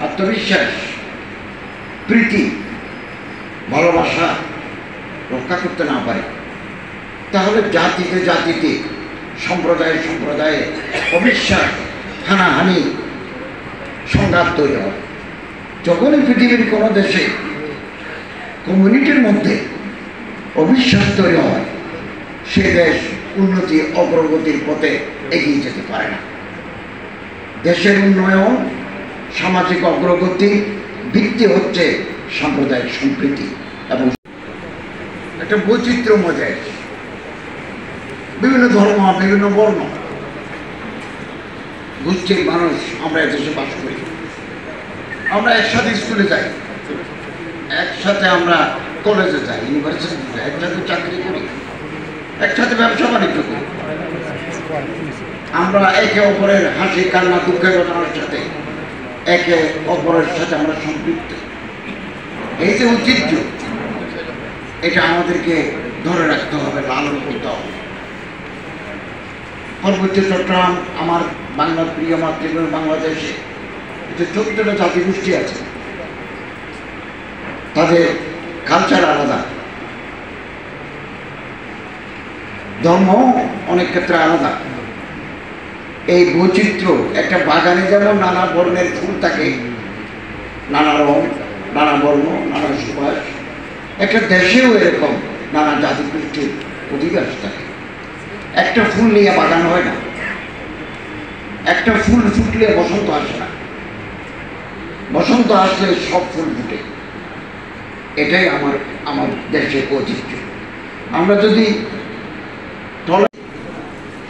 আত্মবিশ্বাস, প্রীতি, ভালোবাসা রক্ষা করতে না পারি, তাহলে জাতিতে জাতিতে, সম্প্রদায়ে সম্প্রদায়ে অবিশ্বাস, হানাহানি, সংঘাত তৈরি হয়। যখনই পৃথিবীর কোনো দেশে কমিউনিটির মধ্যে অবিশ্বাস তৈরি হয়, সে দেশ উন্নতি অগ্রগতির পথে এগিয়ে যেতে পারে না। দেশের উন্নয়ন, সামাজিক অগ্রগতি ভিত্তি হচ্ছে সাম্প্রদায়িক সম্প্রীতি এবং একটা বৈচিত্র্যময় দেশ। বিভিন্ন ধর্ম, বিভিন্ন বর্ণ, গোষ্ঠীর মানুষ আমরা দেশে বাস করি। আমরা একসাথে স্কুলে যাই, একসাথে আমরা কলেজে যাই, ইউনিভার্সিটি যাই, একসাথে চাকরি করি, একসাথে ব্যবসা বাণিজ্য করি। আমরা একে অপরের হাসি কান্না দুঃখের ঘটনার সাথে একে অপরের সাথে আমরা সম্পৃক্ত। এই যে ঐতিহ্য, এটা আমাদেরকে ধরে রাখতে হবে, লালন করতে হবে। পার্বত্য চট্টগ্রাম আমার বাংলার প্রিয় মাতৃভূমি বাংলাদেশে যে 14টা জাতিগোষ্ঠী আছে, তাদের কালচার আলাদা, ধর্ম অনেক ক্ষেত্রে আলাদা। এই বৈচিত্র্য, একটা বাগানে যেমন নানা বর্ণের ফুল থাকে, নানা রং, নানা বর্ণ, নানা সুবাস, একটা দেশেও এরকম নানা জাতিগোষ্ঠীর অধিবাস থাকে। একটা ফুল নিয়ে বাগান হয় না, একটা ফুল ফুটলে বসন্ত আসে না, বসন্ত আসলে সব ফুল ফুটে। এটাই আমার দেশের ঐতিহ্য। আমরা যদি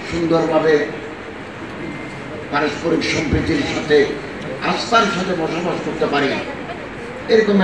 সুন্দরভাবে পারস্পরিক সম্প্রীতির সাথে, আস্থার সাথে বসবাস করতে পারি, এরকম